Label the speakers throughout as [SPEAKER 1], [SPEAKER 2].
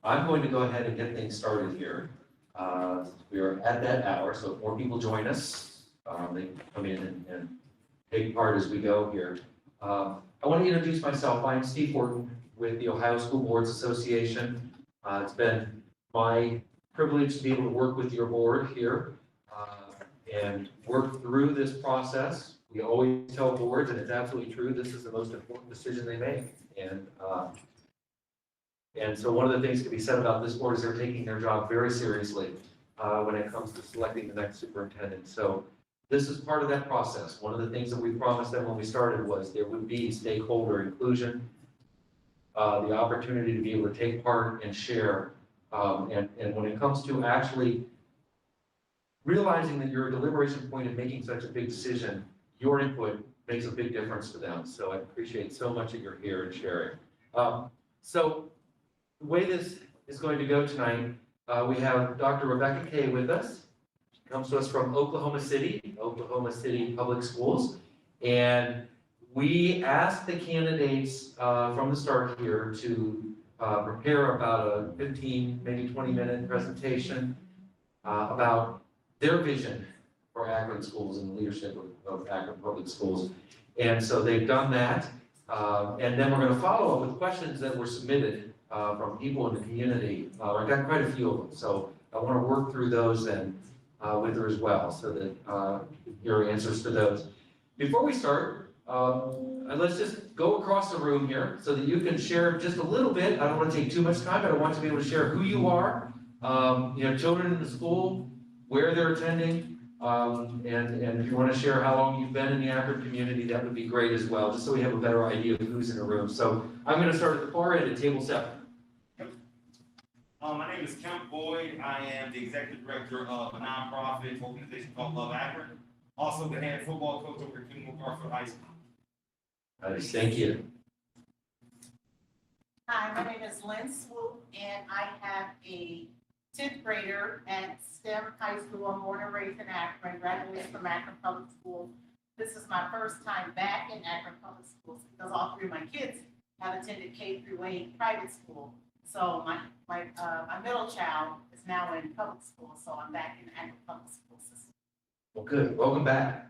[SPEAKER 1] I'm going to go ahead and get things started here. We are at that hour, so if more people join us, they can come in and take part as we go here. I want to introduce myself. I'm Steve Horton with the Ohio School Boards Association. It's been my privilege to be able to work with your board here and work through this process. We always tell boards, and it's absolutely true, this is the most important decision they make. And so one of the things to be said about this board is they're taking their job very seriously when it comes to selecting the next superintendent. So this is part of that process. One of the things that we promised them when we started was there would be stakeholder inclusion, the opportunity to be able to take part and share. And when it comes to actually realizing that you're a deliberation point in making such a big decision, your input makes a big difference to them. So I appreciate so much that you're here and sharing. So the way this is going to go tonight, we have Dr. Rebecca Kaye with us. She comes to us from Oklahoma City Public Schools. And we asked the candidates from the start here to prepare about a 15, maybe 20-minute presentation about their vision for Akron schools and the leadership of Akron Public Schools. And so they've done that. And then we're going to follow up with questions that were submitted from people in the community. I've got quite a few of them, so I want to work through those and with her as well, so that your answers to those. Before we start, let's just go across the room here so that you can share just a little bit. I don't want to take too much time, but I want you to be able to share who you are, children in the school, where they're attending, and if you want to share how long you've been in the Akron community, that would be great as well, just so we have a better idea of who's in the room. So I'm going to start at the far end at table 7.
[SPEAKER 2] My name is Kemp Boyd. I am the executive director of a nonprofit organization called Love Akron. Also the head football coach over at King MacArthur High School.
[SPEAKER 1] Nice, thank you.
[SPEAKER 3] Hi, my name is Lynn Swoop, and I have a 10th grader at STEM High School. I'm born and raised in Akron, graduated from Akron Public Schools. This is my first time back in Akron Public Schools because all 3 of my kids have attended K-8 private school. So my middle child is now in public school, so I'm back in the Akron Public School system.
[SPEAKER 1] Well, good. Welcome back.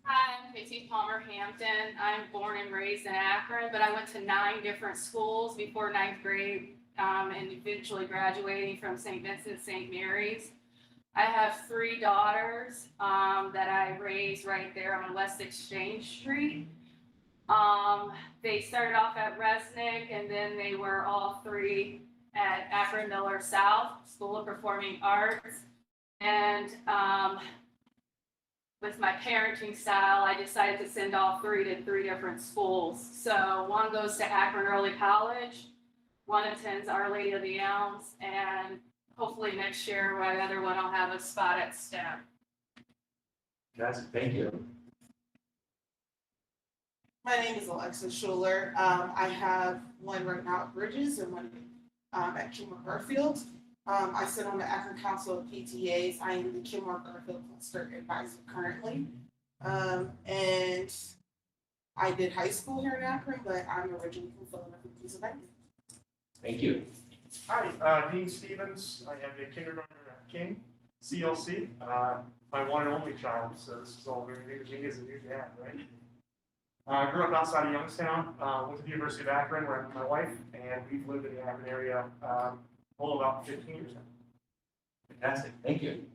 [SPEAKER 4] Hi, I'm Katie Palmer Hampton. I'm born and raised in Akron, but I went to 9 different schools before 9th grade and eventually graduating from St. Vincent St. Mary's. I have 3 daughters that I raised right there on West Exchange Street. They started off at Resnick, and then they were all 3 at Akron Miller South School of Performing Arts. And with my parenting style, I decided to send all 3 to 3 different schools. So one goes to Akron Early College, one attends Our Lady of the Elms, and hopefully next year, my other one will have a spot at STEM.
[SPEAKER 1] Yes, thank you.
[SPEAKER 5] My name is Alexa Schuler. I have one right now at Bridges and one at Kimmer Garfield. I sit on the Akron Council of PTAs. I am the Kimmer Garfield Cluster Advisor currently. And I did high school here in Akron, but I'm originally from Philadelphia, Pennsylvania.
[SPEAKER 1] Thank you.
[SPEAKER 6] Hi, Dean Stevens. I am a kindergartner at King, CLC. My one and only child, so this is all very new to me as a new dad, right? I grew up outside of Youngstown, went to the University of Akron where I met my wife, and we've lived in the Akron area about 15 years now.
[SPEAKER 1] Fantastic, thank you.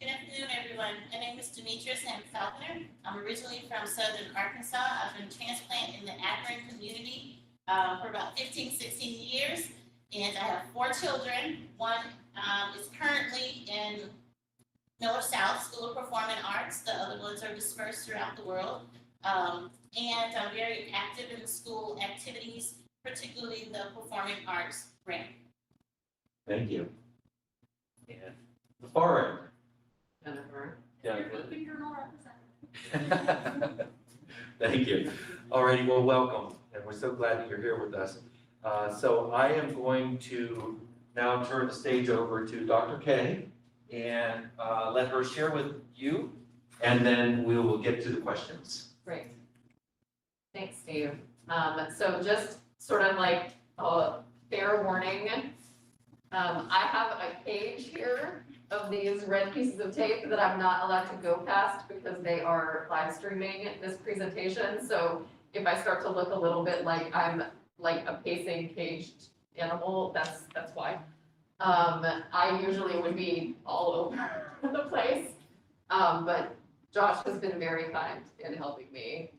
[SPEAKER 7] Good afternoon, everyone. My name is Demetrius M. Falconer. I'm originally from Southern Arkansas. I've been transplanted in the Akron community for about 15, 16 years, and I have 4 children. One is currently in Miller South School of Performing Arts. The other ones are dispersed throughout the world. And I'm very active in the school activities, particularly the Performing Arts grant.
[SPEAKER 1] Thank you. And the far end.
[SPEAKER 4] Jennifer.
[SPEAKER 1] Jennifer.
[SPEAKER 4] You're not represented.
[SPEAKER 1] Thank you. Alrighty, well, welcome, and we're so glad that you're here with us. So I am going to now turn the stage over to Dr. Kaye and let her share with you, and then we will get to the questions.
[SPEAKER 8] Great. Thanks, Steve. So just sort of like a fair warning. I have a cage here of these red pieces of tape that I'm not allowed to go past because they are live streaming this presentation. So if I start to look a little bit like I'm like a pacing caged animal, that's why. I usually would be all over the place. But Josh has been very kind in helping me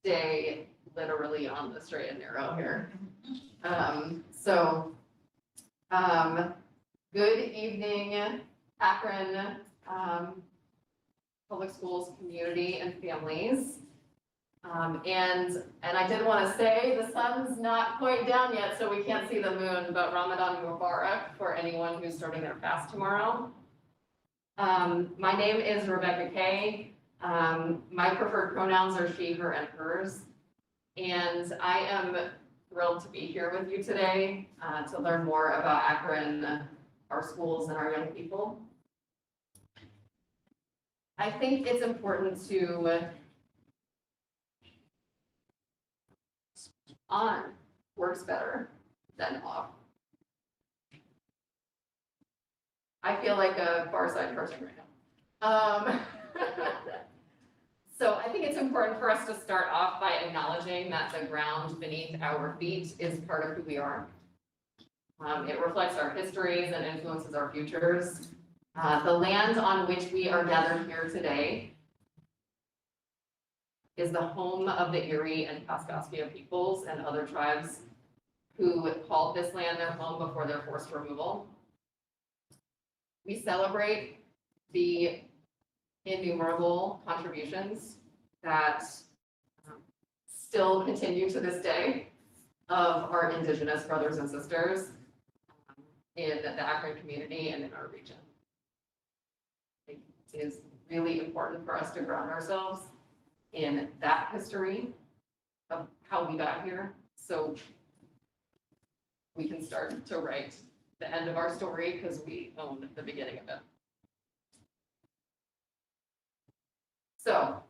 [SPEAKER 8] stay literally on the straight and narrow here. Good evening, Akron, public schools, community and families. And I did want to say the sun's not quite down yet, so we can't see the moon, but Ramadan Mubarak for anyone who's starting their fast tomorrow. My name is Rebecca Kaye. My preferred pronouns are she, her, and hers. And I am thrilled to be here with you today to learn more about Akron, our schools, and our young people. I think it's important to on works better than off. I feel like a Far Side person right now. So I think it's important for us to start off by acknowledging that the ground beneath our feet is part of who we are. It reflects our histories and influences our futures. The land on which we are gathered here today is the home of the Erie and Kaskaskia peoples and other tribes who called this land their home before their forced removal. We celebrate the innumerable contributions that still continue to this day of our Indigenous brothers and sisters in the Akron community and in our region. It is really important for us to ground ourselves in that history of how we got here, so we can start to write the end of our story because we own the beginning of it. So,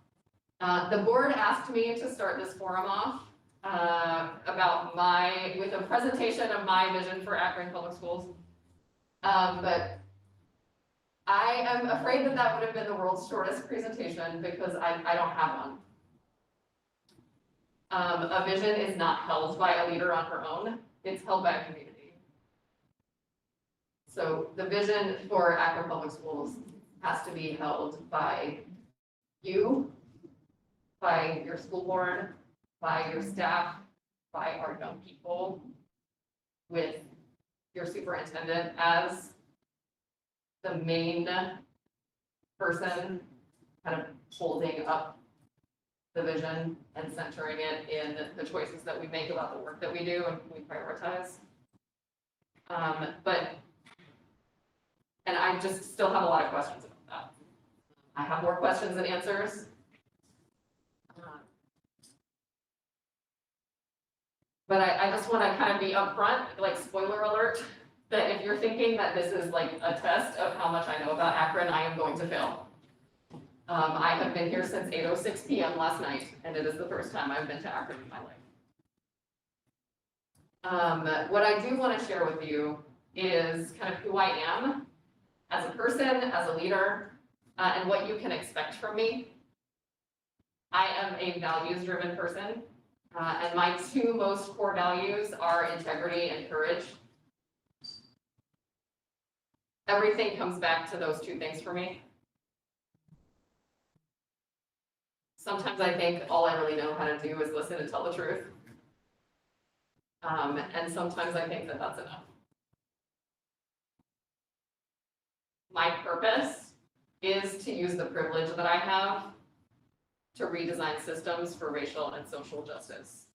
[SPEAKER 8] the board asked me to start this forum off with a presentation of my vision for Akron Public Schools. But I am afraid that that would have been the world's shortest presentation because I don't have one. A vision is not held by a leader on her own, it's held by a community. So the vision for Akron Public Schools has to be held by you, by your school board, by your staff, by our young people, with your superintendent as the main person kind of holding up the vision and centering it in the choices that we make about the work that we do and we prioritize. And I just still have a lot of questions about that. I have more questions than answers. But I just want to kind of be upfront, like spoiler alert, that if you're thinking that this is like a test of how much I know about Akron, I am going to fail. I have been here since 8:06 p.m. last night, and it is the first time I've been to Akron in my life. What I do want to share with you is kind of who I am as a person, as a leader, and what you can expect from me. I am a values-driven person, and my two most core values are integrity and courage. Everything comes back to those two things for me. Sometimes I think all I really know how to do is listen and tell the truth. And sometimes I think that that's enough. My purpose is to use the privilege that I have to redesign systems for racial and social justice.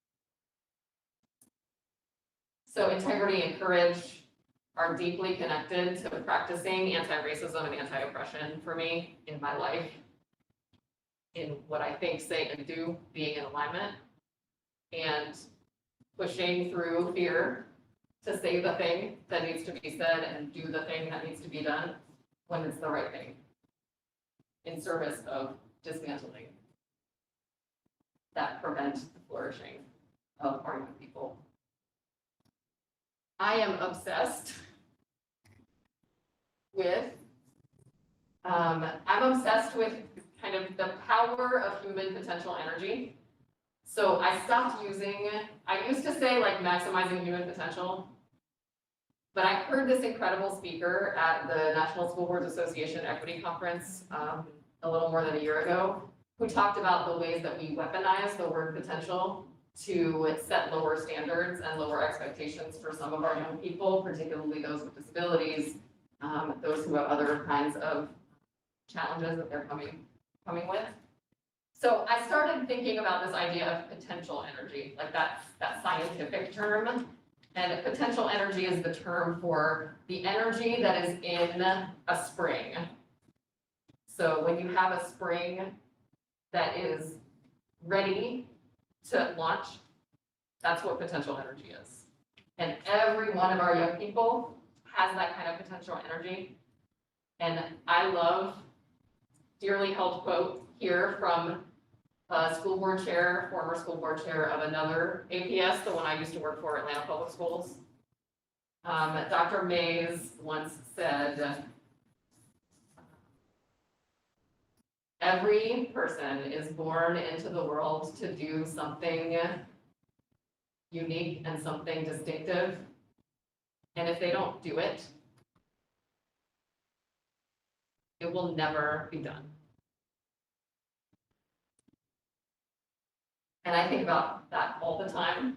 [SPEAKER 8] So integrity and courage are deeply connected to practicing anti-racism and anti-oppression for me in my life, in what I think, say, and do, being in alignment, and pushing through fear to say the thing that needs to be said and do the thing that needs to be done when it's the right thing, in service of dismantling that prevent the flourishing of our young people. I am obsessed with, I'm obsessed with kind of the power of human potential energy. So I stopped using, I used to say like maximizing human potential, but I heard this incredible speaker at the National School Boards Association Equity Conference a little more than a year ago, who talked about the ways that we weaponize the word potential to set lower standards and lower expectations for some of our young people, particularly those with disabilities, those who have other kinds of challenges that they're coming with. So I started thinking about this idea of potential energy, like that scientific term. And potential energy is the term for the energy that is in a spring. So when you have a spring that is ready to launch, that's what potential energy is. And every one of our young people has that kind of potential energy. And I love dearly held quote here from a school board chair, former school board chair of another APS, the one I used to work for, Atlanta Public Schools. Dr. Mays once said, every person is born into the world to do something unique and something distinctive. And if they don't do it, it will never be done. And I think about that all the time.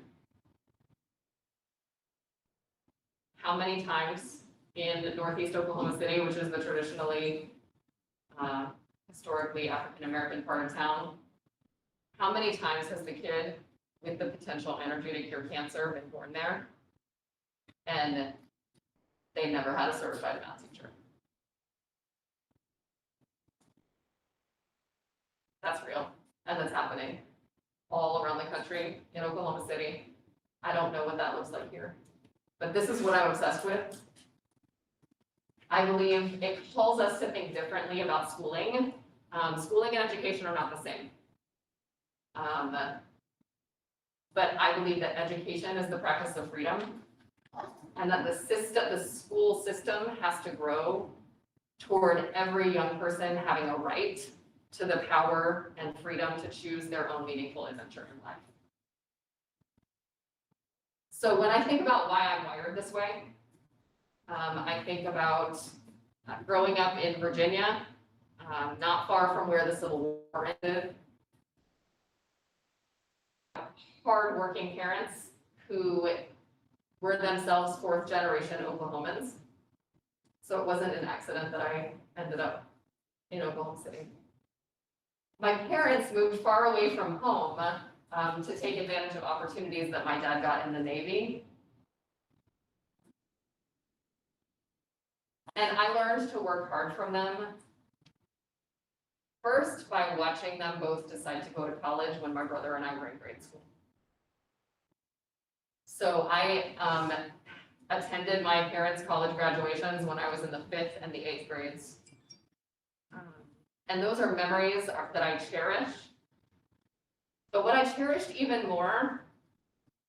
[SPEAKER 8] How many times in Northeast Oklahoma City, which is the traditionally, historically African-American part of town, how many times has the kid with the potential energy to cure cancer been born there? And they never had a certified math teacher. That's real, and that's happening all around the country, in Oklahoma City. I don't know what that looks like here, but this is what I'm obsessed with. I believe it calls us to think differently about schooling. Schooling and education are not the same. But I believe that education is the practice of freedom, and that the school system has to grow toward every young person having a right to the power and freedom to choose their own meaningful adventure in life. So when I think about why I'm wired this way, I think about growing up in Virginia, not far from where the Civil War ended. Hardworking parents who were themselves fourth generation Oklahomans. So it wasn't an accident that I ended up in Oklahoma City. My parents moved far away from home to take advantage of opportunities that my dad got in the Navy. And I learned to work hard from them. First, by watching them both decide to go to college when my brother and I were in grade school. So I attended my parents' college graduations when I was in the 5th and the 8th grades. And those are memories that I cherish. But what I cherished even more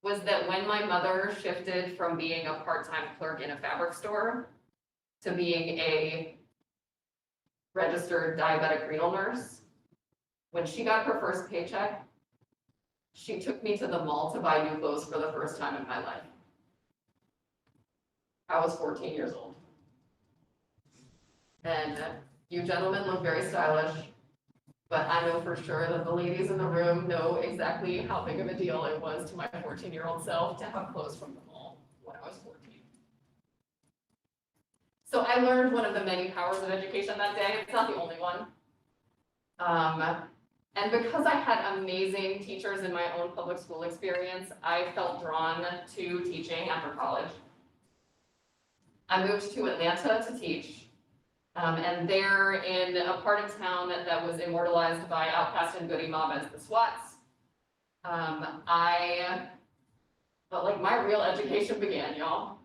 [SPEAKER 8] was that when my mother shifted from being a part-time clerk in a fabric store to being a registered diabetic renal nurse, when she got her first paycheck, she took me to the mall to buy new clothes for the first time in my life. I was 14 years old. And you gentlemen look very stylish, but I know for sure that the ladies in the room know exactly how big of a deal it was to my 14-year-old self to have clothes from the mall when I was 14. So I learned one of the many powers of education that day. It's not the only one. And because I had amazing teachers in my own public school experience, I felt drawn to teaching after college. I moved to Atlanta to teach. And there in a part of town that was immortalized by Outcast and Goody Mob as the SWATs, my real education began, y'all.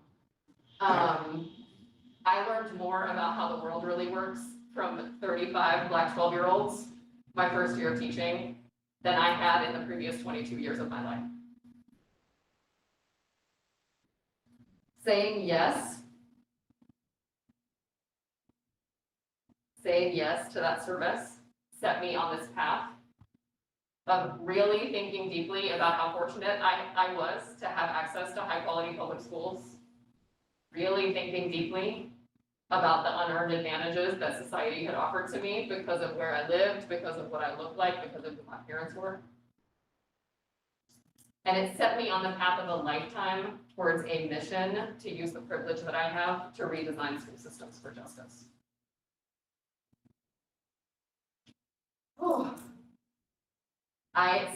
[SPEAKER 8] I learned more about how the world really works from 35 Black 12-year-olds my first year of teaching than I had in the previous 22 years of my life. Saying yes to that service set me on this path of really thinking deeply about how fortunate I was to have access to high-quality public schools, really thinking deeply about the unearned advantages that society had offered to me because of where I lived, because of what I looked like, because of who my parents were. And it set me on the path of a lifetime towards a mission to use the privilege that I have to redesign school systems for justice. Oh.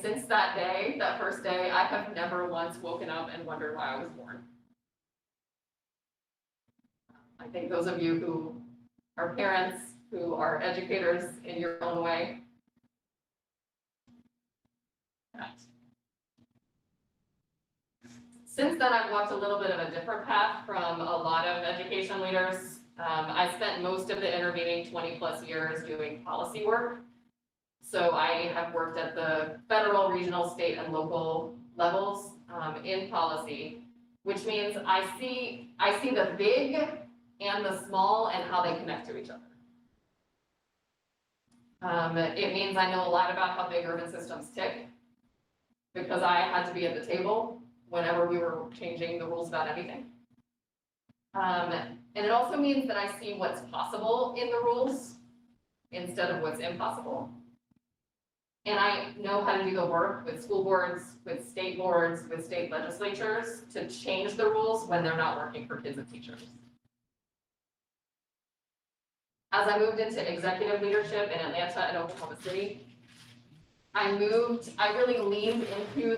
[SPEAKER 8] Since that day, that first day, I have never once woken up and wondered why I was born. I think those of you who are parents, who are educators in your own way, since then, I've walked a little bit of a different path from a lot of education leaders. I spent most of the intervening 20 plus years doing policy work. So I have worked at the federal, regional, state, and local levels in policy, which means I see the big and the small and how they connect to each other. It means I know a lot about how big urban systems tick because I had to be at the table whenever we were changing the rules about anything. And it also means that I see what's possible in the rules instead of what's impossible. And I know how to do the work with school boards, with state legislatures to change the rules when they're not working for kids and teachers. As I moved into executive leadership in Atlanta and Oklahoma City, I really leaned into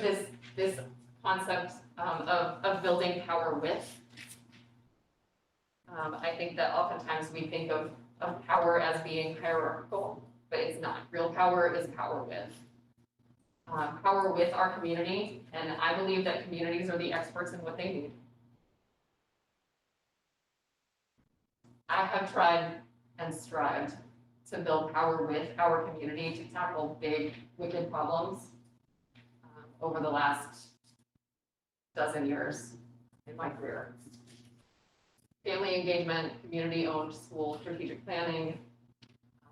[SPEAKER 8] this concept of building power with. I think that oftentimes we think of power as being hierarchical, but it's not. Real power is power with. Power with our community, and I believe that communities are the experts in what they need. I have tried and strived to build power with our community to tackle big, wicked problems over the last dozen years in my career. Family engagement, community-owned school strategic planning,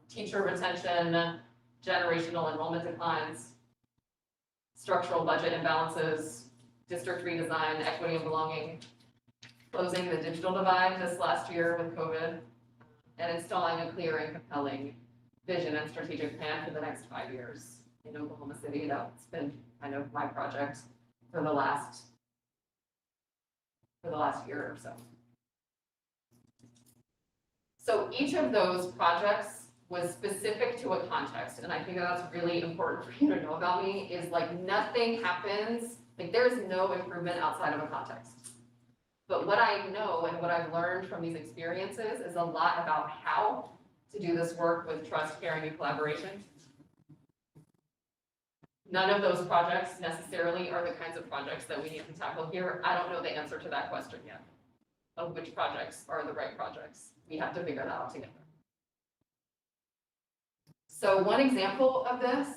[SPEAKER 8] teacher retention, generational enrollment declines, structural budget imbalances, district redesign, equity and belonging, closing the digital divide this last year with COVID, and installing a clear and compelling vision and strategic plan for the next 5 years in Oklahoma City. That's been kind of my project for the last year or so. So each of those projects was specific to a context, and I think that's really important for you to know about me, is like nothing happens, like there's no improvement outside of a context. But what I know and what I've learned from these experiences is a lot about how to do this work with trust, caring, and collaboration. None of those projects necessarily are the kinds of projects that we need to tackle here. I don't know the answer to that question yet, of which projects are the right projects. We have to figure that out together. So one example of this,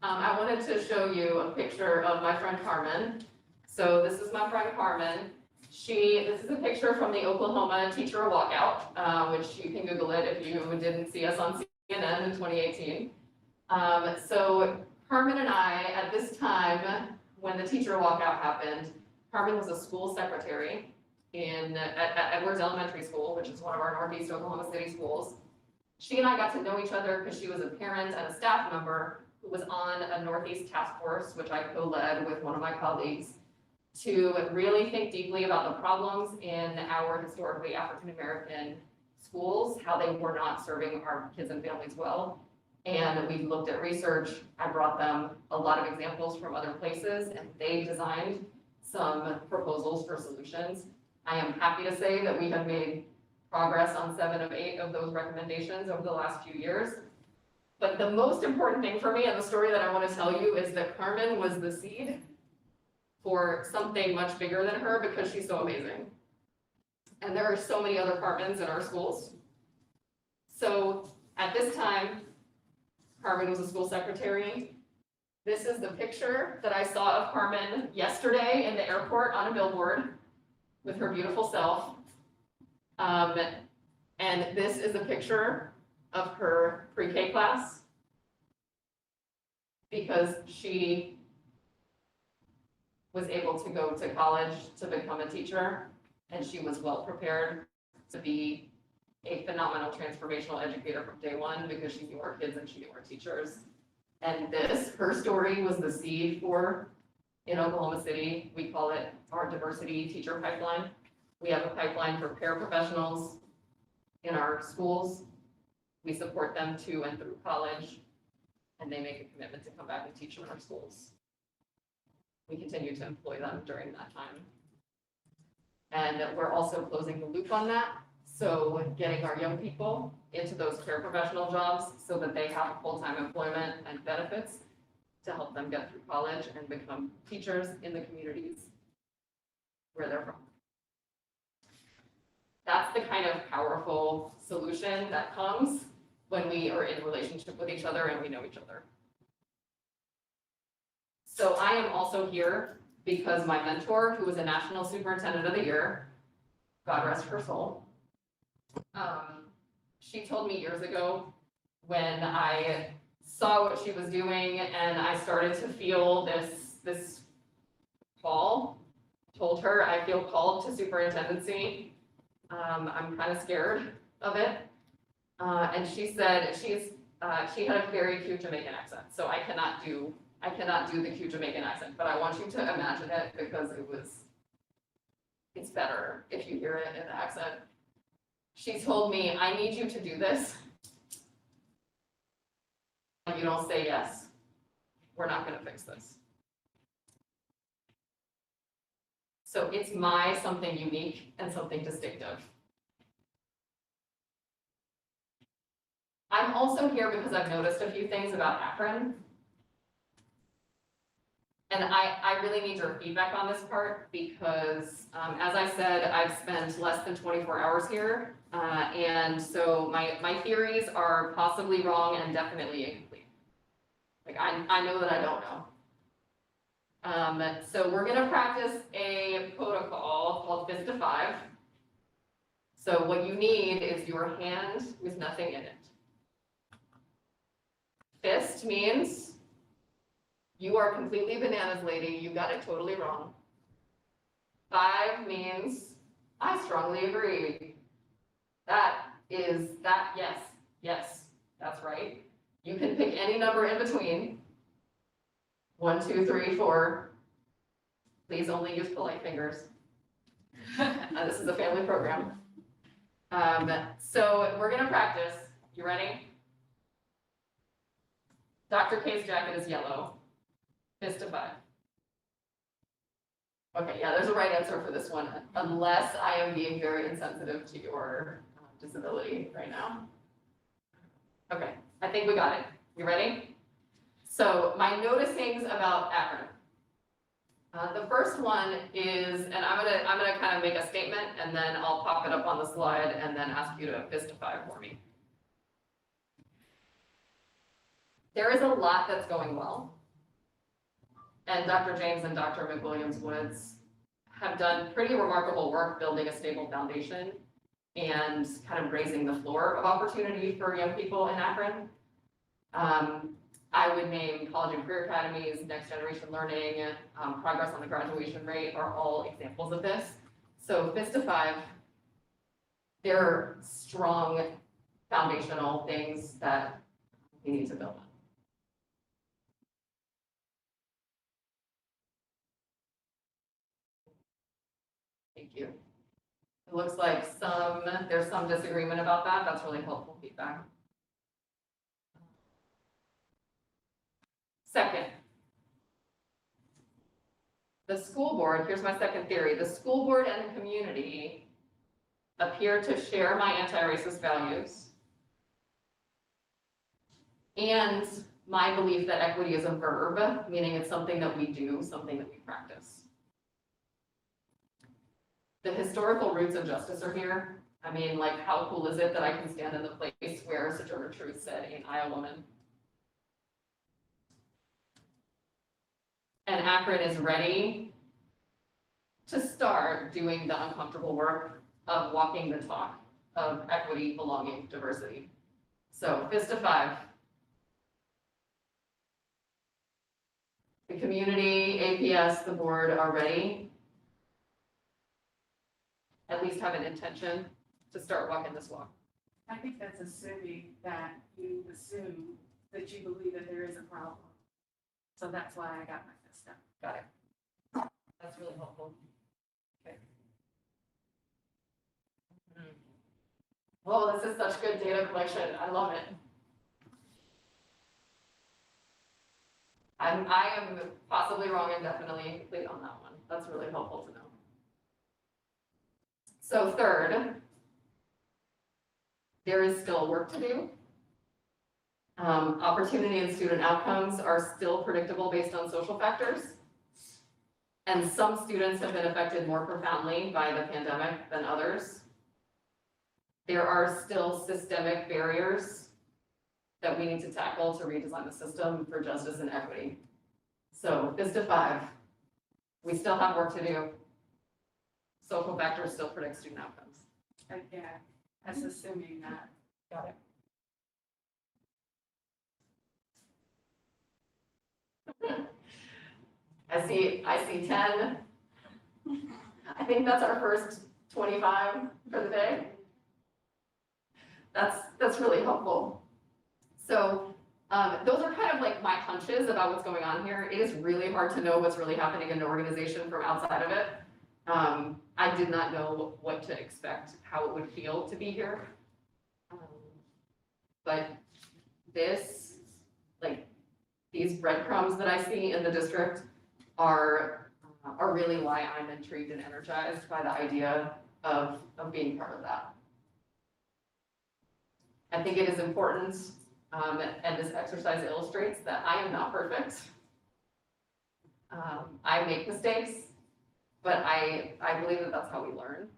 [SPEAKER 8] I wanted to show you a picture of my friend Carmen. So this is my friend Carmen. This is a picture from the Oklahoma teacher walkout, which you can Google it if you didn't see us on CNN in 2018. So Carmen and I, at this time, when the teacher walkout happened, Carmen was a school secretary at Edwards Elementary School, which is one of our Northeast Oklahoma City schools. She and I got to know each other because she was a parent and a staff member who was on a Northeast task force, which I co-led with one of my colleagues, to really think deeply about the problems in our historically African-American schools, how they were not serving our kids and families well. And we looked at research. I brought them a lot of examples from other places, and they designed some proposals for solutions. I am happy to say that we have made progress on 7 of 8 of those recommendations over the last few years. But the most important thing for me and the story that I want to tell you is that Carmen was the seed for something much bigger than her because she's so amazing. And there are so many other Carmens in our schools. So at this time, Carmen was a school secretary. This is the picture that I saw of Carmen yesterday in the airport on a billboard. with her beautiful self. And this is a picture of her pre-K class because she was able to go to college to become a teacher, and she was well prepared to be a phenomenal transformational educator from day one because she knew our kids and she knew our teachers. And this, her story, was the seed for, in Oklahoma City, we call it our diversity teacher pipeline. We have a pipeline for paraprofessionals in our schools. We support them to and through college, and they make a commitment to come back and teach in our schools. We continue to employ them during that time. And we're also closing the loop on that. So getting our young people into those paraprofessional jobs so that they have full-time employment and benefits to help them get through college and become teachers in the communities where they're from. That's the kind of powerful solution that comes when we are in relationship with each other and we know each other. So I am also here because my mentor, who was a National Superintendent of the Year, God rest her soul, she told me years ago when I saw what she was doing and I started to feel this call, told her I feel called to superintendency. I'm kind of scared of it. And she said she had a very cute Jamaican accent, so I cannot do the cute Jamaican accent, but I want you to imagine it because it's better if you hear it in the accent. She told me, I need you to do this. And you don't say yes, we're not gonna fix this. So it's my something unique and something distinctive. I'm also here because I've noticed a few things about Akron. And I really need your feedback on this part because, as I said, I've spent less than 24 hours here. And so my theories are possibly wrong and definitely incomplete. Like I know that I don't know. So we're gonna practice a protocol called fist to 5. So what you need is your hand with nothing in it. Fist means you are completely bananas, lady, you got it totally wrong. 5 means I strongly agree. Yes, that's right. You can pick any number in between. 1, 2, 3, 4. Please only use polite fingers. This is a family program. So we're gonna practice. You ready? Dr. Kaye's jacket is yellow. Fist to 5. Okay, yeah, there's a right answer for this one, unless I am being very insensitive to your disability right now. Okay, I think we got it. You ready? So my noticings about Akron. The first one is, and I'm gonna kind of make a statement and then I'll pop it up on the slide and then ask you to fist to 5 for me. There is a lot that's going well. And Dr. James and Dr. McWilliams-Woods have done pretty remarkable work building a stable foundation and kind of raising the floor of opportunity for young people in Akron. I would name college and career academies, next generation learning, progress on the graduation rate are all examples of this. So fist to 5, they're strong foundational things that we need to build on. Thank you. It looks like there's some disagreement about that. That's really helpful feedback. Second, the school board, here's my second theory. The school board and the community appear to share my anti-racist values and my belief that equity is a verb, meaning it's something that we do, something that we practice. The historical roots of justice are here. I mean, like, how cool is it that I can stand in the place where Sojourner Truth said, "Ain't I a woman?" And Akron is ready to start doing the uncomfortable work of walking the talk of equity, belonging, diversity. So fist of 5. The community, APS, the board are ready. At least have an intention to start walking this walk.
[SPEAKER 9] I think that's assuming that you assume that you believe that there is a problem. So that's why I got my fist up.
[SPEAKER 8] Got it. That's really helpful. Okay. Oh, this is such good data collection. I love it. I am possibly wrong and definitely incomplete on that one. That's really helpful to know. So third, there is still work to do. Opportunity and student outcomes are still predictable based on social factors. And some students have been affected more profoundly by the pandemic than others. There are still systemic barriers that we need to tackle to redesign the system for justice and equity. So fist of 5, we still have work to do. Social factors still predict student outcomes.
[SPEAKER 9] Again, that's assuming that.
[SPEAKER 8] Got it. I see 10. I think that's our first 25 for the day. That's really helpful. So those are kind of like my hunches about what's going on here. It is really hard to know what's really happening in an organization from outside of it. I did not know what to expect, how it would feel to be here. But this, like, these breadcrumbs that I see in the district are really why I'm intrigued and energized by the idea of being part of that. I think it is important, and this exercise illustrates that I am not perfect. I make mistakes, but I believe that that's how we learn.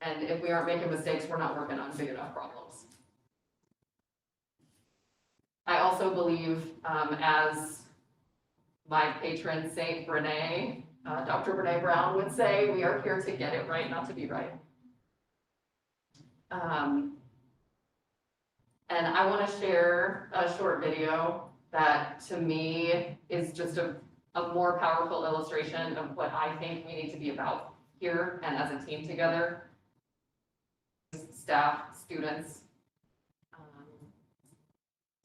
[SPEAKER 8] And if we aren't making mistakes, we're not working on big enough problems. I also believe, as my patron Saint Brene, Dr. Brene Brown would say, we are here to get it right, not to be right. And I want to share a short video that to me is just a more powerful illustration of what I think we need to be about here and as a team together. Staff, students,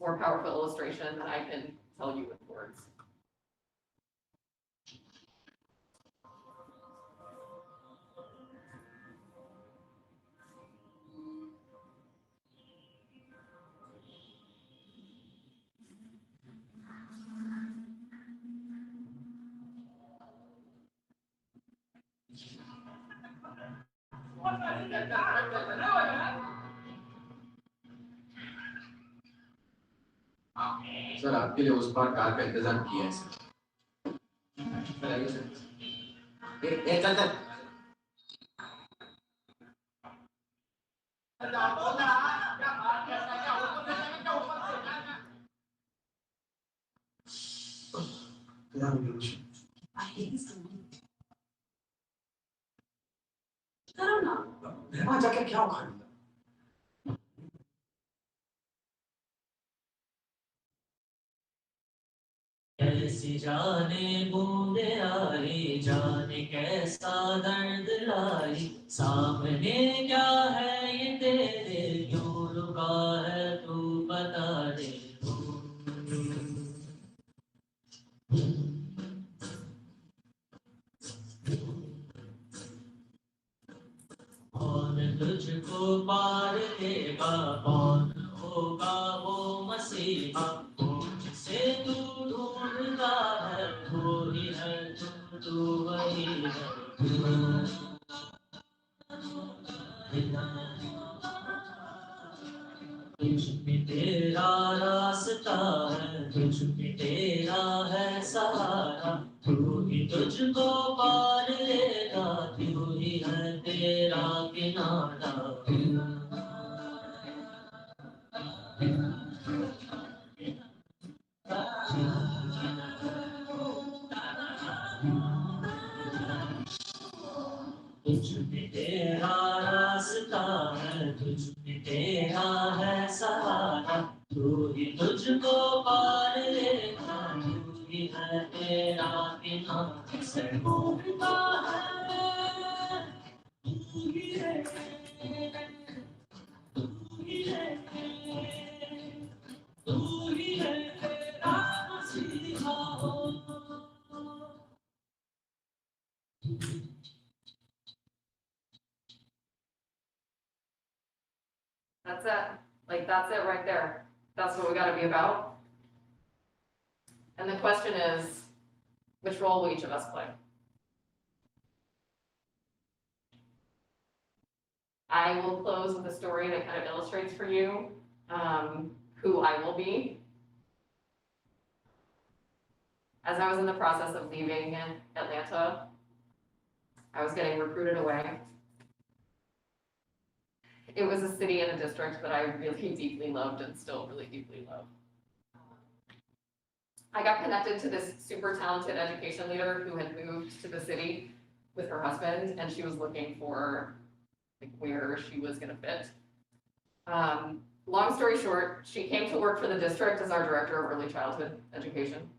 [SPEAKER 8] more powerful illustration than I can tell you with words.
[SPEAKER 10] Sir आपके लिए उस बार car का इंतजाम किया है sir आइए sir चल चल वहाँ जाके क्या उखाड़ लिया
[SPEAKER 11] कैसी जाने बूंदे आई जाने कैसा दर्द लाई सामने क्या है ये तेरे क्यों रुका है तू बता दे कौन तुझको पार देगा कौन होगा वो मसीहा से तू ढूंढता है वो ही है तू वही है तुझ में तेरा रास्ता है तुझ में तेरा है सहारा तू ही तुझको पार लेगा तू ही है तेरा किनारा तुझ में तेरा रास्ता है, तुझ में तेरा है सहारा, तू ही तुझको पार लेगा, तू ही है तेरा किनारा से डूबता है, तू ही है, तू ही है, तू ही है तेरा मसीहा हो।
[SPEAKER 8] That's it. Like, that's it right there. That's what we gotta be about. And the question is, which role will each of us play? I will close with a story that kind of illustrates for you who I will be. As I was in the process of leaving Atlanta, I was getting recruited away. It was a city and a district that I really deeply loved and still really deeply love. I got connected to this super talented education leader who had moved to the city with her husband, and she was looking for like where she was gonna fit. Long story short, she came to work for the district as our director of early childhood education.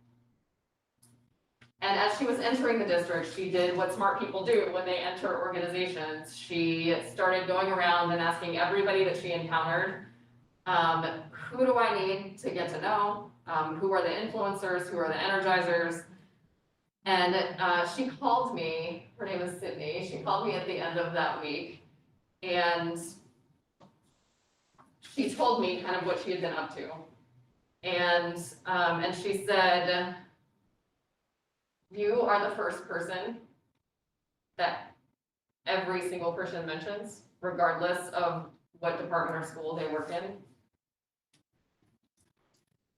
[SPEAKER 8] And as she was entering the district, she did what smart people do when they enter organizations. She started going around and asking everybody that she encountered, who do I need to get to know? Who are the influencers? Who are the energizers? And she called me, her name is Sydney, she called me at the end of that week. And she told me kind of what she had been up to. And she said, you are the first person that every single person mentions, regardless of what department or school they work in.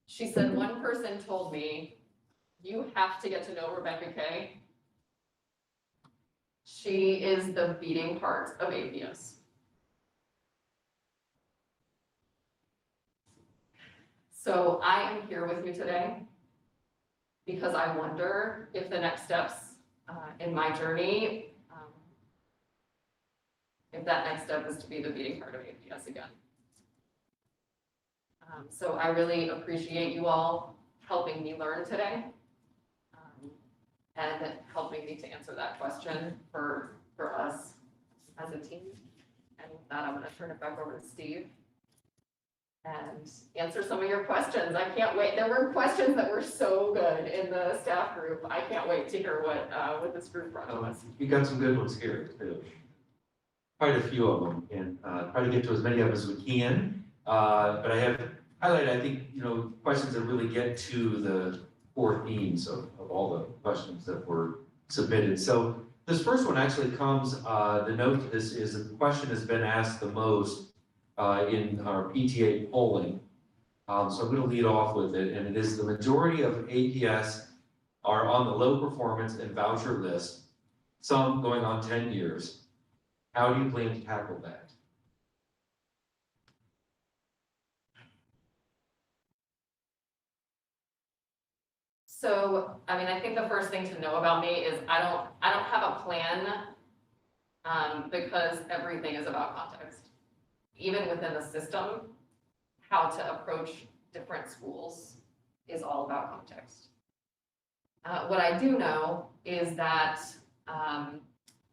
[SPEAKER 8] She said, one person told me, you have to get to know Rebecca Kaye. She is the beating heart of APS. So I am here with you today because I wonder if the next steps in my journey, if that next step is to be the beating heart of APS again. So I really appreciate you all helping me learn today and helping me to answer that question for us as a team. And with that, I'm gonna turn it back over to Steve and answer some of your questions. I can't wait. There were questions that were so good in the staff group. I can't wait to hear what this group brought to us.
[SPEAKER 1] You got some good ones here too. Quite a few of them, and try to get to as many of them as we can. But I have highlighted, I think, questions that really get to the core themes of all the questions that were submitted. So this first one actually comes, the note to this is that the question has been asked the most in our PTA polling. So I'm going to lead off with it, and it is the majority of APS are on the low performance and voucher list, some going on 10 years. How do you plan to tackle that?
[SPEAKER 8] So, I mean, I think the first thing to know about me is I don't have a plan because everything is about context. Even within the system, how to approach different schools is all about context. What I do know is that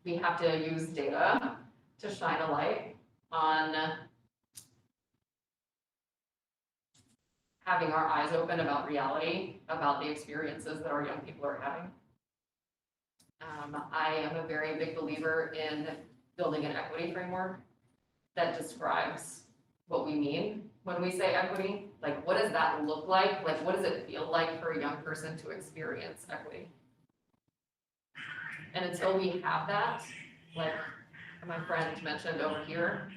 [SPEAKER 8] we have to use data to shine a light on having our eyes open about reality, about the experiences that our young people are having. I am a very big believer in building an equity framework that describes what we mean when we say equity. Like, what does that look like? Like, what does it feel like for a young person to experience equity? And until we have that, like my friend mentioned over here,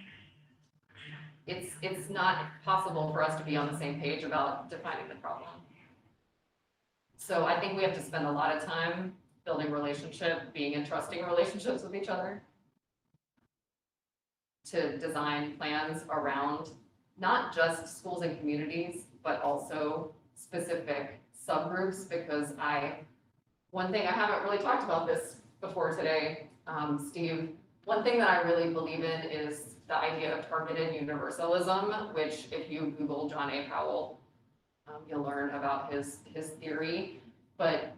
[SPEAKER 8] it's not possible for us to be on the same page about defining the problem. So I think we have to spend a lot of time building relationship, being in trusting relationships with each other, to design plans around not just schools and communities, but also specific subgroups, because one thing I haven't really talked about this before today, Steve One thing that I really believe in is the idea of targeted universalism, which if you Google John A. Powell, you'll learn about his theory. But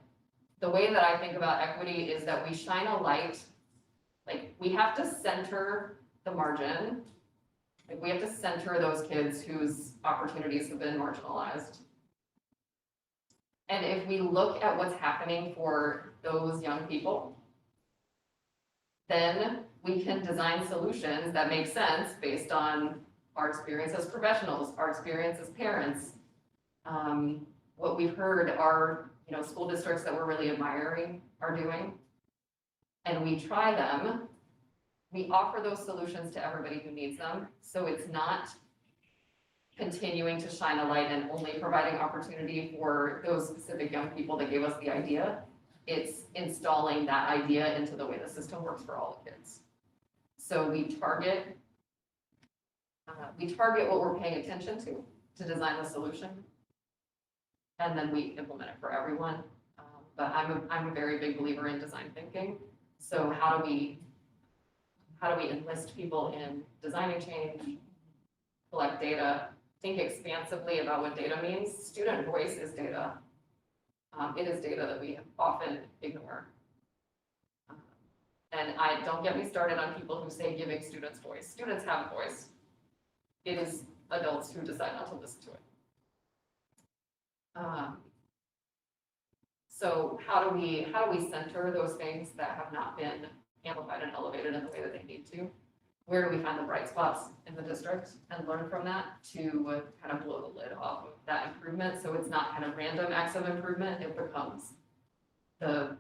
[SPEAKER 8] the way that I think about equity is that we shine a light, like we have to center the margin. Like we have to center those kids whose opportunities have been marginalized. And if we look at what's happening for those young people, then we can design solutions that make sense based on our experience as professionals, our experience as parents. What we've heard our, school districts that we're really admiring are doing. And we try them. We offer those solutions to everybody who needs them. So it's not continuing to shine a light and only providing opportunity for those specific young people that gave us the idea. It's installing that idea into the way the system works for all the kids. So we target what we're paying attention to design the solution. And then we implement it for everyone. But I'm a very big believer in design thinking. So how do we enlist people in designing change, collect data, think expansively about what data means? Student voice is data. It is data that we often ignore. And don't get me started on people who say giving students voice. Students have a voice. It is adults who decide not to listen to it. So how do we center those things that have not been amplified and elevated in the way that they need to? Where do we find the bright spots in the district and learn from that to kind of blow the lid off of that improvement? So it's not kind of random acts of improvement, it becomes the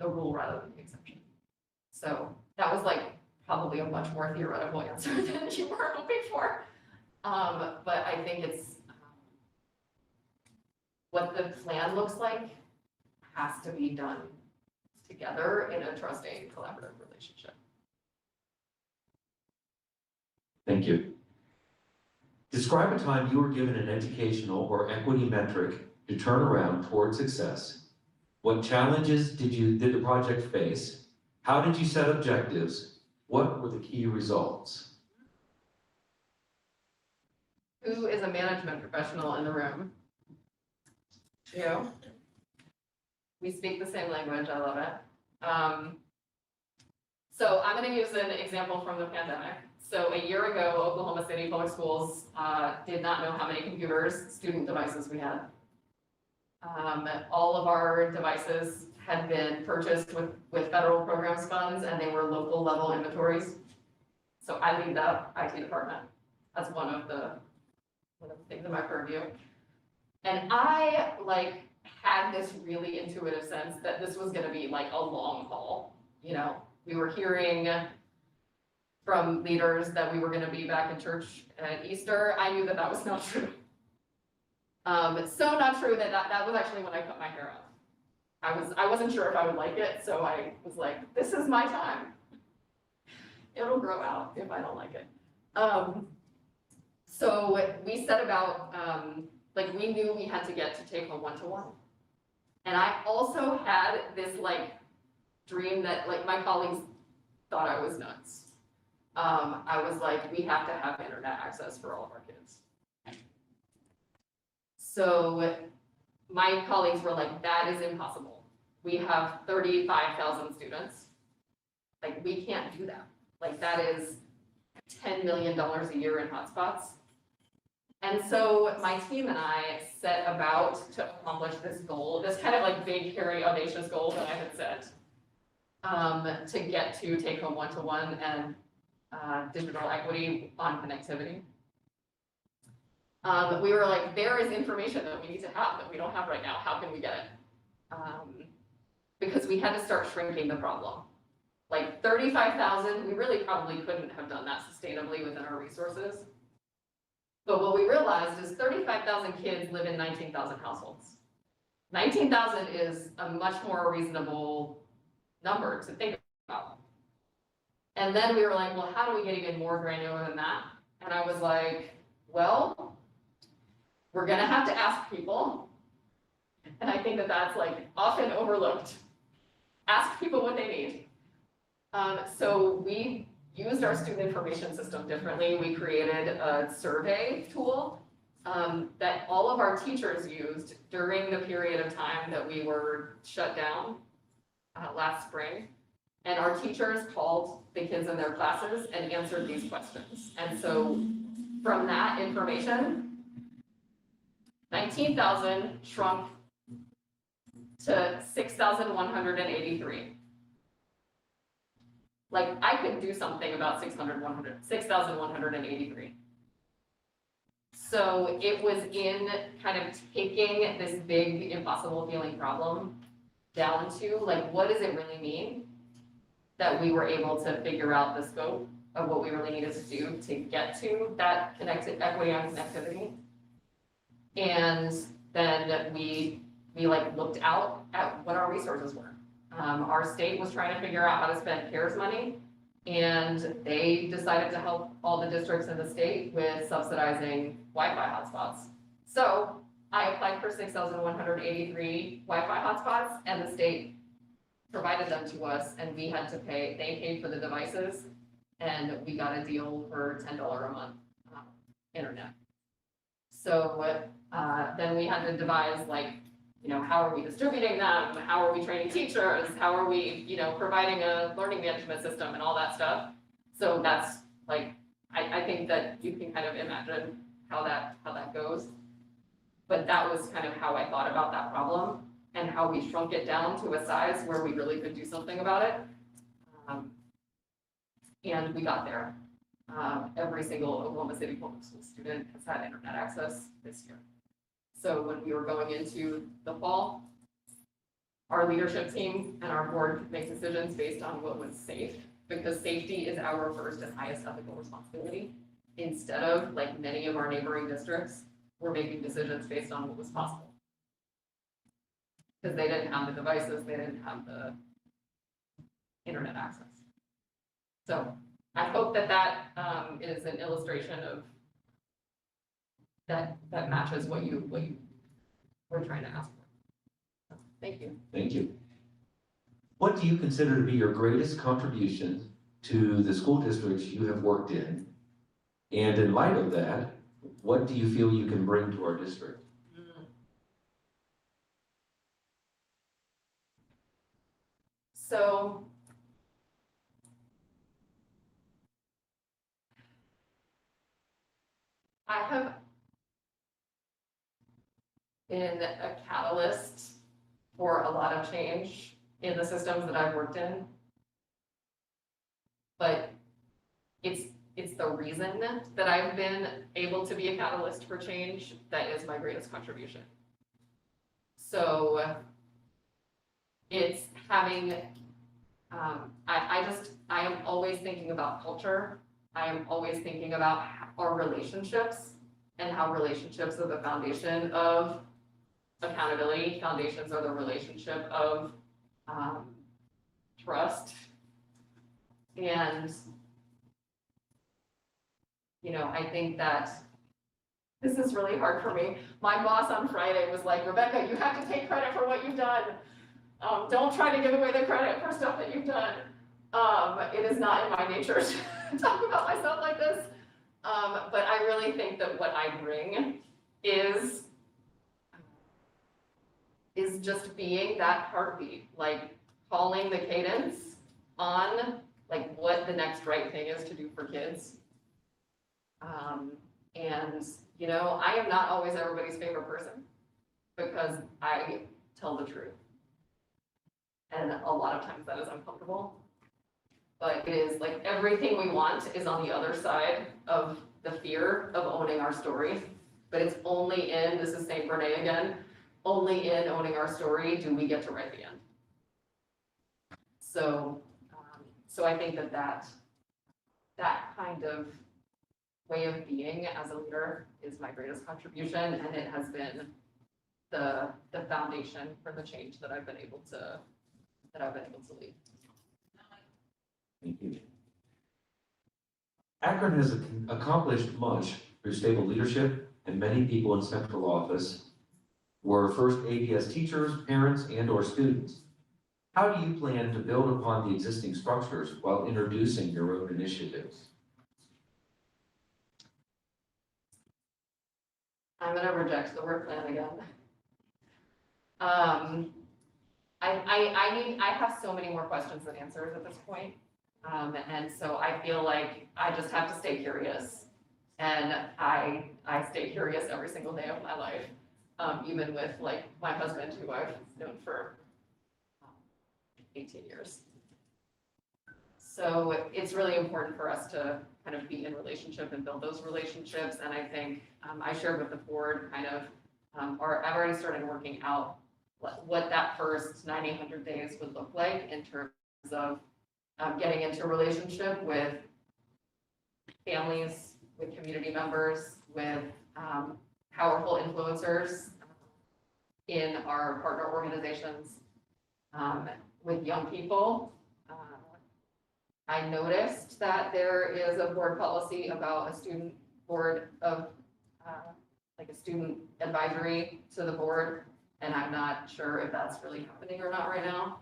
[SPEAKER 8] rule rather than the exception. So that was like probably a much more theoretical answer than you were hoping for. But I think it's what the plan looks like has to be done together in a trusting, collaborative relationship.
[SPEAKER 1] Thank you. Describe a time you were given an educational or equity metric to turn around toward success. What challenges did the project face? How did you set objectives? What were the key results?
[SPEAKER 8] Who is a management professional in the room? You? We speak the same language, I love it. So I'm gonna use an example from the pandemic. So a year ago, Oklahoma City Public Schools did not know how many computers, student devices we had. All of our devices had been purchased with federal programs funds and they were local level inventories. So I lead the IT department. That's one of the things in my purview. And I had this really intuitive sense that this was gonna be like a long haul. We were hearing from leaders that we were gonna be back in church at Easter. I knew that was not true. So not true that was actually when I cut my hair off. I wasn't sure if I would like it, so I was like, this is my time. It'll grow out if I don't like it. So we set about, we knew we had to get to take home one-to-one. And I also had this dream that my colleagues thought I was nuts. I was like, we have to have internet access for all of our kids. So my colleagues were like, that is impossible. We have 35,000 students. We can't do that. That is $10 million a year in hotspots. And so my team and I set about to accomplish this goal, this kind of big, hairy, audacious goal that I had set, to get to take home one-to-one and digital equity on connectivity. We were like, there is information that we need to have that we don't have right now. How can we get it? Because we had to start shrinking the problem. 35,000, we really probably couldn't have done that sustainably within our resources. But what we realized is 35,000 kids live in 19,000 households. 19,000 is a much more reasonable number to think about. And then we were like, well, how do we get even more granular than that? And I was like, well, we're gonna have to ask people. And I think that that's often overlooked. Ask people what they need. So we used our student information system differently. We created a survey tool that all of our teachers used during the period of time that we were shut down last spring. And our teachers called the kids in their classes and answered these questions. And so from that information, 19,000 shrunk to 6,183. Like, I could do something about 6,183. So it was in kind of taking this big, impossible feeling problem down to, like, what does it really mean that we were able to figure out the scope of what we really needed to do to get to that connected equity and connectivity. And then we like looked out at what our resources were. Our state was trying to figure out how to spend CARES money, and they decided to help all the districts in the state with subsidizing Wi-Fi hotspots. So I applied for 6,183 Wi-Fi hotspots, and the state provided them to us, and we had to pay, they paid for the devices, and we got a deal for $10 a month internet. So then we had to devise, like, you know, how are we distributing them? How are we training teachers? How are we, you know, providing a learning management system and all that stuff? So that's like, I think that you can kind of imagine how that goes. But that was kind of how I thought about that problem and how we shrunk it down to a size where we really could do something about it. And we got there. Every single Oklahoma City public school student has had internet access this year. So when we were going into the fall, our leadership team and our board could make decisions based on what was safe, because safety is our first and highest ethical responsibility. Instead of, like many of our neighboring districts, we're making decisions based on what was possible. Because they didn't have the devices, they didn't have the internet access. So I hope that is an illustration of that matches what you were trying to ask for. So, thank you.
[SPEAKER 1] Thank you. What do you consider to be your greatest contribution to the school districts you have worked in? And in light of that, what do you feel you can bring to our district?
[SPEAKER 8] So I have been a catalyst for a lot of change in the systems that I've worked in. But it's the reason that I've been able to be a catalyst for change that is my greatest contribution. So it's having, I am always thinking about culture. I am always thinking about our relationships and how relationships are the foundation of accountability. Foundations are the relationship of trust. And, you know, I think that this is really hard for me. My boss on Friday was like, Rebecca, you have to take credit for what you've done. Don't try to give away the credit for stuff that you've done. It is not in my nature to talk about myself like this. But I really think that what I bring is just being that heartbeat, like calling the cadence on like what the next right thing is to do for kids. And, you know, I am not always everybody's favorite person because I tell the truth. And a lot of times that is uncomfortable. But it is like everything we want is on the other side of the fear of owning our story. But it's only in, this is St. Brene again, only in owning our story do we get to write the end. So, so I think that kind of way of being as a leader is my greatest contribution, and it has been the foundation for the change that I've been able to lead.
[SPEAKER 1] Thank you. Akron has accomplished much through stable leadership, and many people in central office were first APS teachers, parents, and/or students. How do you plan to build upon the existing structures while introducing your own initiatives?
[SPEAKER 8] I'm gonna reject the word plan again. I have so many more questions than answers at this point. And so I feel like I just have to stay curious. And I stay curious every single day of my life, even with like my husband, who I've known for 18 years. So it's really important for us to kind of be in relationship and build those relationships. And I think I shared with the board kind of, or I've already started working out what that first 90, 100 days would look like in terms of getting into a relationship with families, with community members, with powerful influencers in our partner organizations, with young people. I noticed that there is a board policy about a student board of, like a student advisory to the board, and I'm not sure if that's really happening or not right now.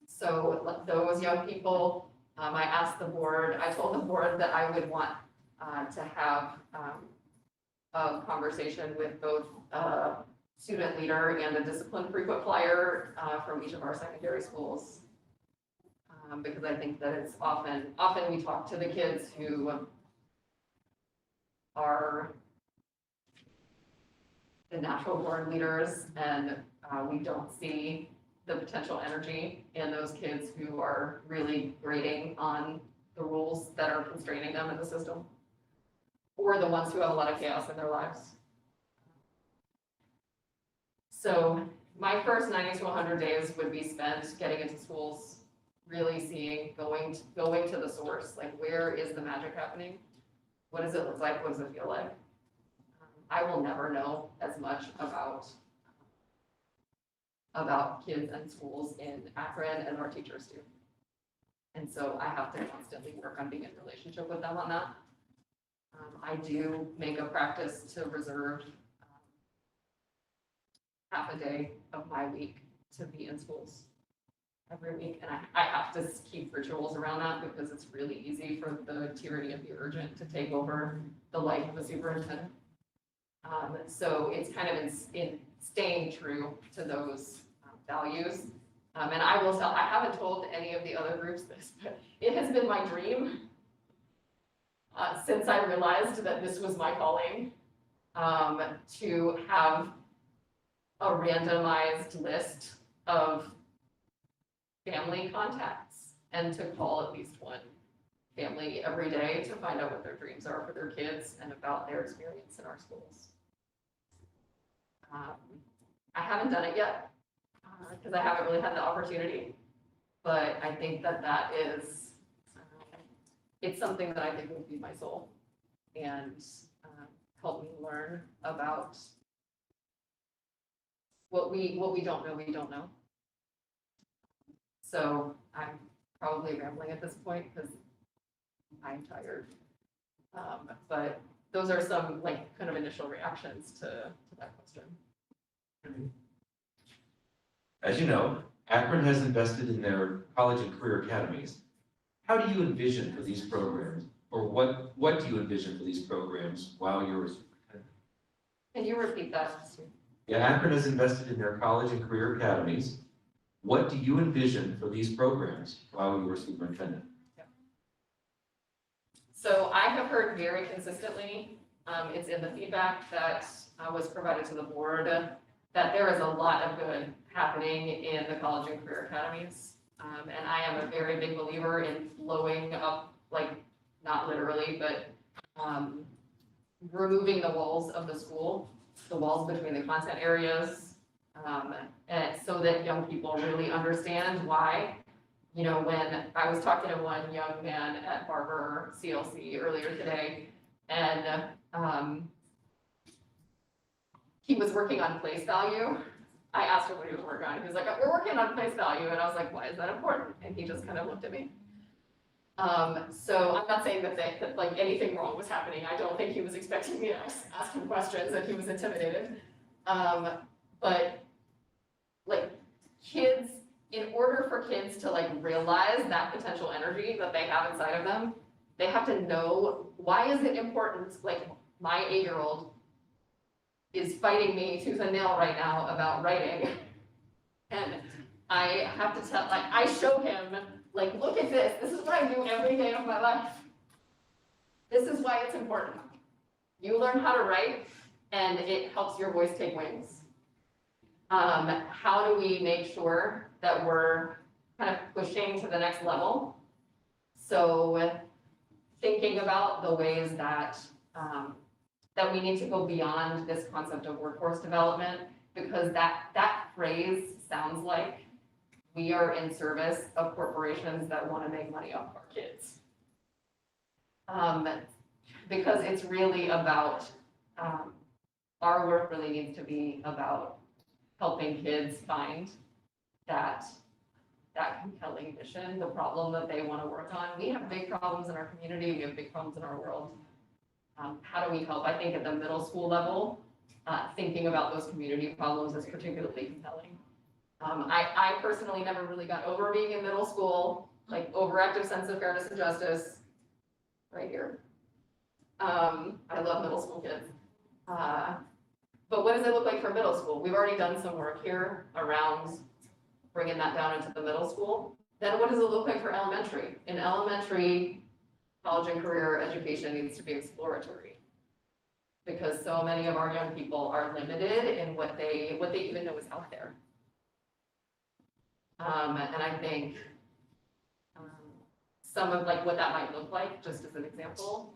[SPEAKER 8] So those young people, I asked the board, I told the board that I would want to have a conversation with both student leader and a discipline frequent flyer from each of our secondary schools. Because I think that it's often we talk to the kids who are the natural born leaders, and we don't see the potential energy in those kids who are really grading on the rules that are constraining them in the system, or the ones who have a lot of chaos in their lives. So my first 90 to 100 days would be spent getting into schools, really seeing, going to the source, like where is the magic happening? What does it look like? What does it feel like? I will never know as much about kids and schools in Akron as our teachers do. And so I have to constantly work on being in relationship with them on that. I do make a practice to reserve half a day of my week to be in schools every week. And I have to keep rituals around that because it's really easy for the tyranny of the urgent to take over the life of a superintendent. So it's kind of in staying true to those values. And I will tell, I haven't told any of the other groups this, but it has been my dream since I realized that this was my calling, to have a randomized list of family contacts and to call at least one family every day to find out what their dreams are for their kids and about their experience in our schools. I haven't done it yet because I haven't really had the opportunity, but I think that is, it's something that I think would feed my soul and help me learn about what we don't know, So I'm probably rambling at this point because I'm tired. But those are some like kind of initial reactions to that question.
[SPEAKER 1] As you know, Akron has invested in their college and career academies. How do you envision for these programs, or what do you envision for these programs while you're a superintendent?
[SPEAKER 8] Can you repeat that?
[SPEAKER 1] Yeah, Akron has invested in their college and career academies. What do you envision for these programs while you were superintendent?
[SPEAKER 8] So I have heard very consistently, it's in the feedback that was provided to the board, that there is a lot of good happening in the college and career academies. And I am a very big believer in blowing up, like, not literally, but removing the walls of the school, the walls between the content areas, and so that young people really understand why. You know, when I was talking to one young man at Barber CLC earlier today, and he was working on place value. I asked him what he was working on. He was like, "We're working on place value," and I was like, "Why is that important?" And he just kind of looked at me. So I'm not saying that like anything wrong was happening. I don't think he was expecting me to ask him questions and he was intimidated. But like kids, in order for kids to like realize that potential energy that they have inside of them, they have to know, why is it important, like my 8-year-old is fighting me tooth and nail right now about writing. And I have to tell, like, I show him, like, look at this is what I do every day of my life. This is why it's important. You learn how to write, and it helps your voice take wings. How do we make sure that we're kind of pushing to the next level? So thinking about the ways that, that we need to go beyond this concept of workforce development, because that phrase sounds like we are in service of corporations that want to make money off our kids. Because it's really about, our work really needs to be about helping kids find that compelling mission, the problem that they want to work on. We have big problems in our community, we have big problems in our world. How do we help? I think at the middle school level, thinking about those community problems is particularly compelling. I personally never really got over being in middle school, like overactive sense of fairness and justice, right here. I love middle school kids. But what does it look like for middle school? We've already done some work here around bringing that down into the middle school. Then what does it look like for elementary? In elementary, college and career education needs to be exploratory, because so many of our young people are limited in what they even know is out there. And I think some of like what that might look like, just as an example.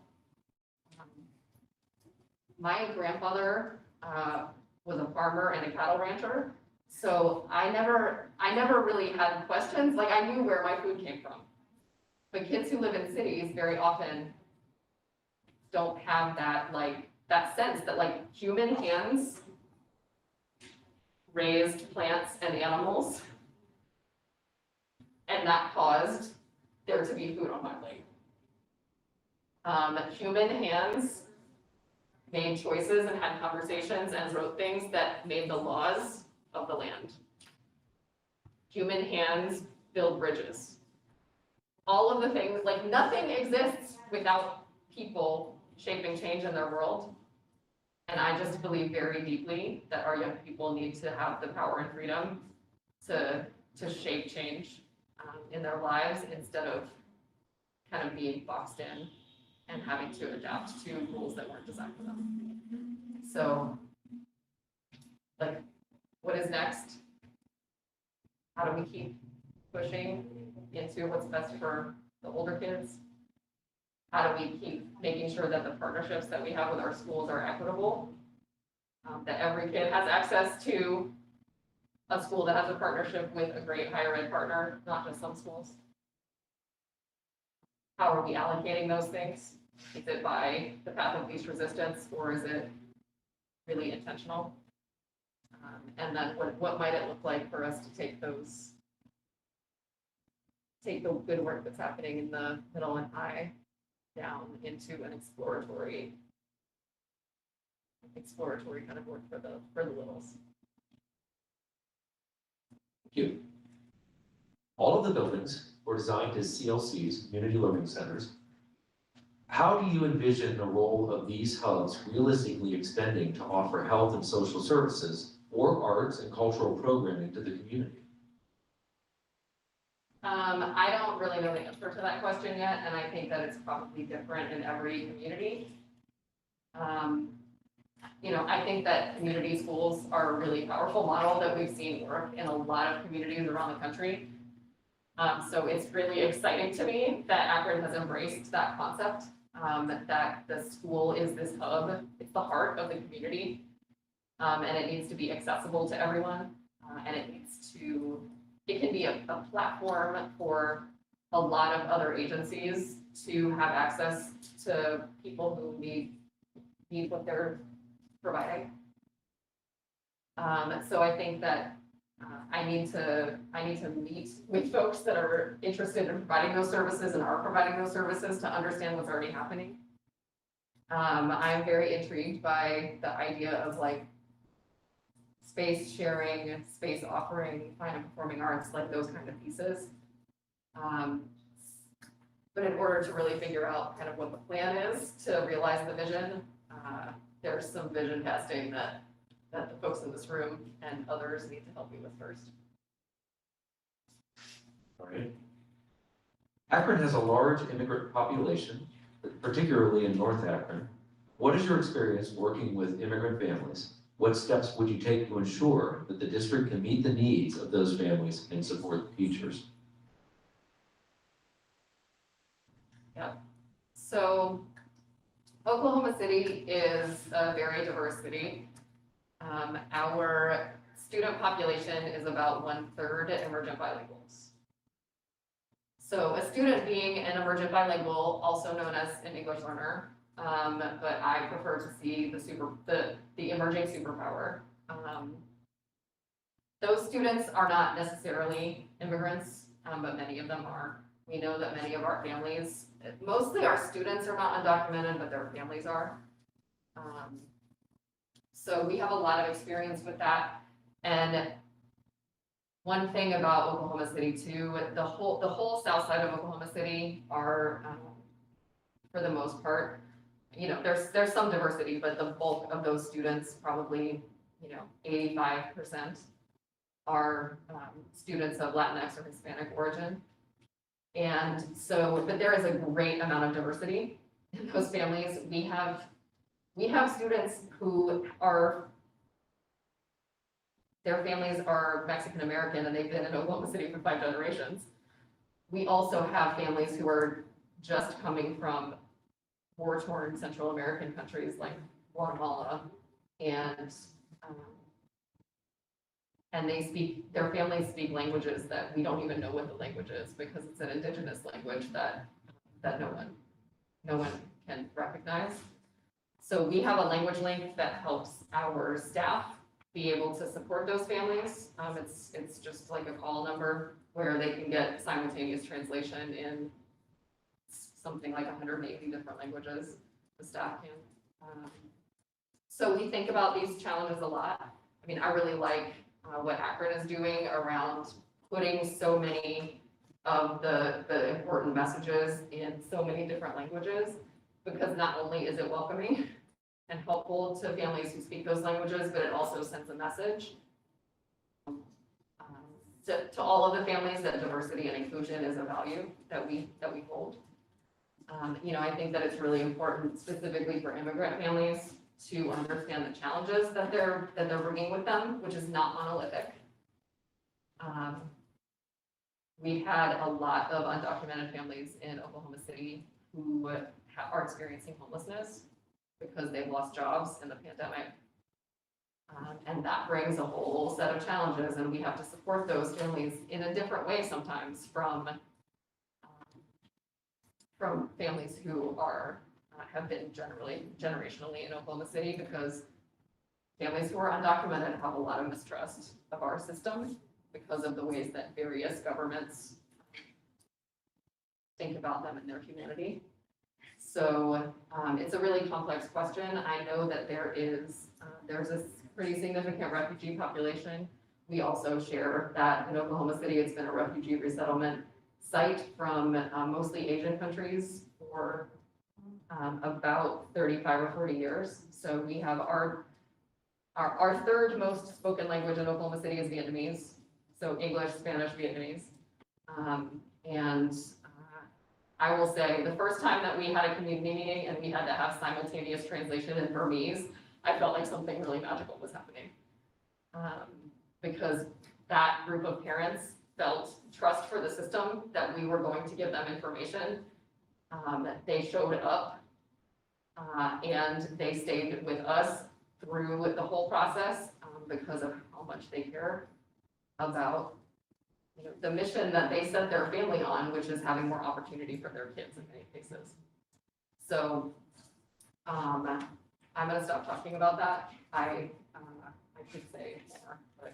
[SPEAKER 8] My grandfather was a farmer and a cattle rancher, so I never really had questions. Like, I knew where my food came from. But kids who live in cities very often don't have that, like, that sense that, like, human hands raised plants and animals, and that caused there to be food on my plate. Human hands made choices and had conversations and wrote things that made the laws of the land. Human hands build bridges. All of the things, like, nothing exists without people shaping change in their world. And I just believe very deeply that our young people need to have the power and freedom to shape change in their lives, instead of kind of being boxed in and having to adapt to rules that weren't designed for them. So, like, what is next? How do we keep pushing into what's best for the older kids? How do we keep making sure that the partnerships that we have with our schools are equitable? That every kid has access to a school that has a partnership with a great higher ed partner, not just some schools. How are we allocating those things? Is it by the path of least resistance, or is it really intentional? And then what might it look like for us to take the good work that's happening in the middle and high down into an exploratory kind of work for the littles.
[SPEAKER 1] Thank you. All of the buildings were designed as CLCs, community learning centers. How do you envision the role of these hubs realistically extending to offer health and social services or arts and cultural programming to the community?
[SPEAKER 8] I don't really know the answer to that question yet, and I think that it's probably different in every community. I think that community schools are a really powerful model that we've seen work in a lot of communities around the country. So it's really exciting to me that Akron has embraced that concept, that the school is this hub, it's the heart of the community, and it needs to be accessible to everyone, and it can be a platform for a lot of other agencies to have access to people who need what they're providing. So I think that I need to meet with folks that are interested in providing those services and are providing those services to understand what's already happening. I'm very intrigued by the idea of, like, space sharing, space offering, fine and performing arts, like those kind of pieces. But in order to really figure out kind of what the plan is to realize the vision, there's some vision casting that the folks in this room and others need to help me with first.
[SPEAKER 1] All right. Akron has a large immigrant population, particularly in North Akron. What is your experience working with immigrant families? What steps would you take to ensure that the district can meet the needs of those families and support the teachers?
[SPEAKER 8] So Oklahoma City is a very diverse city. Our student population is about 1/3 emergent bilinguals. So a student being an emergent bilingual, also known as an English learner, but I prefer to see the emerging superpower. Those students are not necessarily immigrants, but many of them are. We know that many of our families, mostly our students are not undocumented, but their families are. So we have a lot of experience with that. And one thing about Oklahoma City too, the whole south side of Oklahoma City are, for the most part, there's some diversity, but the bulk of those students, probably, 85% are students of Latinx or Hispanic origin. And so, but there is a great amount of diversity in those families. We have students who their families are Mexican American and they've been in Oklahoma City for 5 generations. We also have families who are just coming from war-torn Central American countries like Guatemala, and their families speak languages that we don't even know what the language is, because it's an indigenous language that no one can recognize. So we have a language link that helps our staff be able to support those families. It's just like a call number where they can get simultaneous translation in something like 180 different languages, the staff can. So we think about these challenges a lot. I mean, I really like what Akron is doing around putting so many of the important messages in so many different languages, because not only is it welcoming and helpful to families who speak those languages, but it also sends a message to all of the families that diversity and inclusion is a value that we hold. I think that it's really important, specifically for immigrant families, to understand the challenges that they're bringing with them, which is not monolithic. We've had a lot of undocumented families in Oklahoma City who are experiencing homelessness because they've lost jobs in the pandemic. And that brings a whole set of challenges, and we have to support those families in a different way sometimes from families who have been generationally in Oklahoma City, because families who are undocumented have a lot of mistrust of our system because of the ways that various governments think about them and their humanity. So it's a really complex question. I know that there's a pretty significant refugee population. We also share that in Oklahoma City, it's been a refugee resettlement site from mostly Asian countries for about 35 or 40 years. So we have our third most spoken language in Oklahoma City is Vietnamese. So English, Spanish, Vietnamese. I will say the first time that we had a community meeting and we had to have simultaneous translation in Burmese, I felt like something really magical was happening. Because that group of parents felt trust for the system, that we were going to give them information. They showed up and they stayed with us through the whole process because of how much they care about the mission that they set their family on, which is having more opportunity for their kids in many cases. So I'm going to stop talking about that. I could say more, but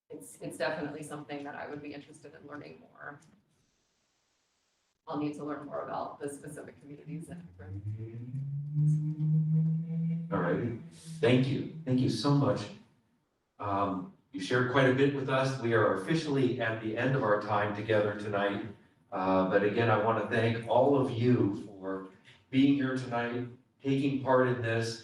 [SPEAKER 8] it's definitely something that I would be interested in learning more. I'll need to learn more about the specific communities in Akron.
[SPEAKER 1] All right, thank you so much You shared quite a bit with us. We are officially at the end of our time together tonight. But again, I want to thank all of you for being here tonight, taking part in this.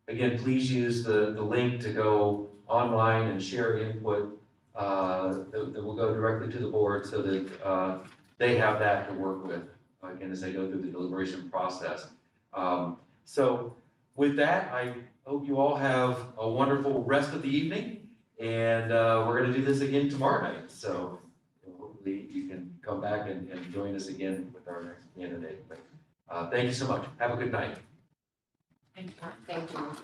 [SPEAKER 1] Again, please use the link to go online and share input that will go directly to the board so that they have that to work with, again, as they go through the deliberation process. So with that, I hope you all have a wonderful rest of the evening. And we're going to do this again tomorrow night. So hopefully you can come back and join us again with our next candidate. But thank you so much. Have a good night.
[SPEAKER 8] Thank you.